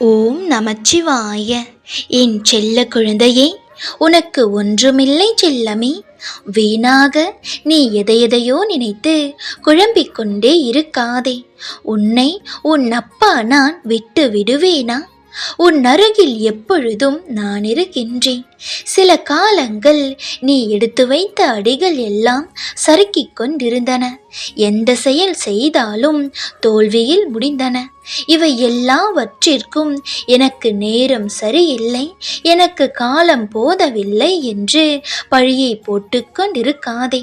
ஓம் நமச்சிவாய. என் செல்ல குழந்தையே, உனக்கு ஒன்றுமில்லை செல்லமே. வீணாக நீ எதையெதையோ நினைத்து குழம்பிக் கொண்டே இருக்காதே. உன்னை உன் அப்பா நான் விட்டு விடுவேனா? உன் அருகில் எப்பொழுதும் நான் இருக்கின்றேன். சில காலங்கள் நீ எடுத்து வைத்த அடிகள் எல்லாம் சறுக்கிக் கொண்டிருந்தன. எந்த செயல் செய்தாலும் தோல்வியில் முடிந்தன. இவை எல்லாவற்றிற்கும் எனக்கு நேரம் சரியில்லை, எனக்கு காலம் போதவில்லை என்று பழியை போட்டுக்கொண்டிருக்காதே.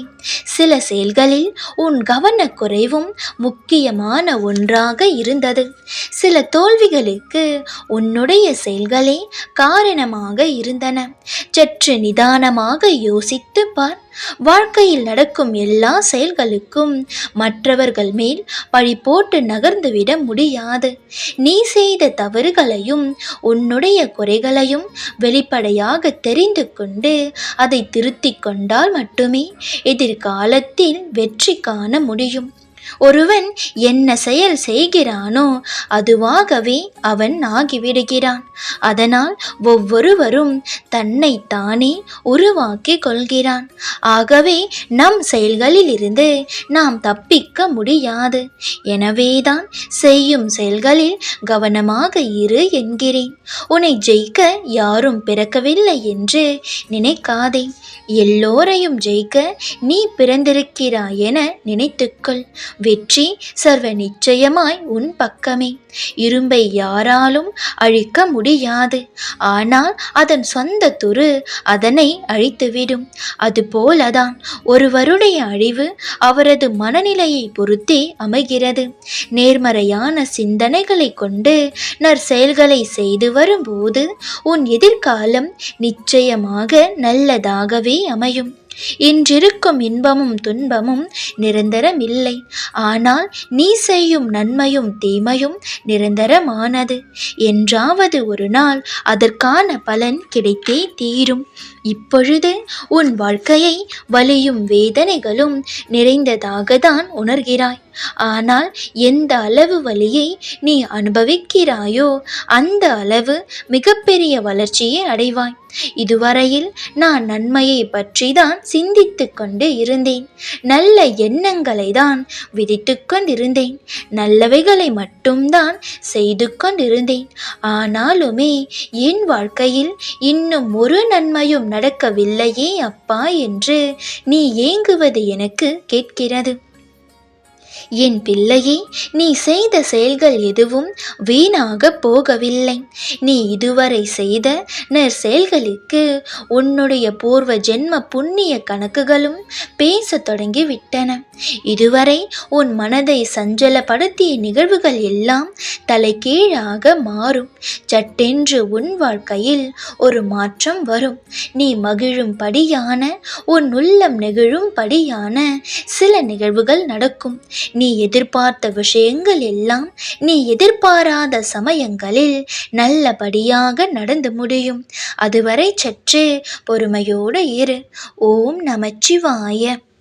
சில செயல்களில் உன் கவனக்குறைவும் முக்கியமான ஒன்றாக இருந்தது. சில தோல்விகளுக்கு உன்னுடைய செயல்களே காரணமாக இருந்தன. சற்று நிதானமாக யோசித்து பார். வாழ்க்கையில் நடக்கும் எல்லா செயல்களுக்கும் மற்றவர்கள் மேல் பழி போட்டு நகர்ந்துவிட முடியாது. நீ செய்த தவறுகளையும் உன்னுடைய குறைகளையும் வெளிப்படையாக தெரிந்து கொண்டு அதை திருத்திக் கொண்டால் மட்டுமே எதிர்காலத்தில் வெற்றி காண முடியும். ஒருவன் என்ன செயல் செய்கிறானோ அதுவாகவே அவன் ஆகிவிடுகிறான். அதனால் ஒவ்வொருவரும் தன்னை தானே உருவாக்கி கொள்கிறான். ஆகவே நம் செயல்களிலிருந்து நாம் தப்பிக்க முடியாது. எனவேதான் செய்யும் செயல்களில் கவனமாக இரு என்கிறேன். உன்னை ஜெயிக்க யாரும் பிறக்கவில்லை என்று நினைக்காதே. எல்லோரையும் ஜெயிக்க நீ பிறந்திருக்கிறாய் என நினைத்துக்கொள். வெற்றி சர்வ நிச்சயமாய் உன் பக்கமே. இரும்பை யாராலும் அழிக்க முடியாது, ஆனால் அதன் சொந்த துரு அதனை அழித்துவிடும். அதுபோலதான் ஒருவருடைய அழிவு அவரது மனநிலையை பொறுத்தே அமைகிறது. நேர்மறையான சிந்தனைகளை கொண்டு நற்செயல்களை செய்து வரும்போது உன் எதிர்காலம் நிச்சயமாக நல்லதாகவே அமையும். இன்றிருக்கும் இன்பமும் துன்பமும் நிரந்தரமில்லை, ஆனால் நீ செய்யும் நன்மையும் தீமையும் நிரந்தரமானது. என்றாவது ஒரு நாள் அதற்கான பலன் கிடைத்தே தீரும். இப்பொழுது உன் வாழ்க்கையை வலியும் வேதனைகளும் நிறைந்ததாக தான் உணர்கிறாய். ஆனால் எந்த அளவு வலியை நீ அனுபவிக்கிறாயோ அந்த அளவு மிகப்பெரிய வளர்ச்சியை அடைவாய். இதுவரையில் நான் நன்மையை பற்றி தான் சிந்தித்து கொண்டு இருந்தேன். நல்ல எண்ணங்களை தான் விதித்து கொண்டிருந்தேன். நல்லவைகளை மட்டும்தான் செய்து கொண்டிருந்தேன். ஆனாலுமே என் வாழ்க்கையில் இன்னும் ஒரு நன்மையும் நடக்கவில்லையே அப்பா என்று நீ ஏங்குவது எனக்கு கேட்கிறது. என் பிள்ளையே, நீ செய்த செயல்கள் எதுவும் வீணாக போகவில்லை. நீ இதுவரை செய்த நற்செயல்களுக்கு உன்னுடைய பூர்வ ஜென்ம புண்ணிய கணக்குகளும் பேச தொடங்கிவிட்டன. இதுவரை உன் மனதை சஞ்சலப்படுத்திய நிகழ்வுகள் எல்லாம் தலைகீழாக மாறும். சட்டென்று உன் வாழ்க்கையில் ஒரு மாற்றம் வரும். நீ மகிழும்படியான, உன் உள்ளம் நெகிழும்படியான சில நிகழ்வுகள் நடக்கும். நீ எதிர்பார்த்த விஷயங்கள் எல்லாம் நீ எதிர்பாராத சமயங்களில் நல்லபடியாக நடந்து முடியும். அதுவரை சற்று பொறுமையோடு இரு. ஓம் நமச்சிவாய.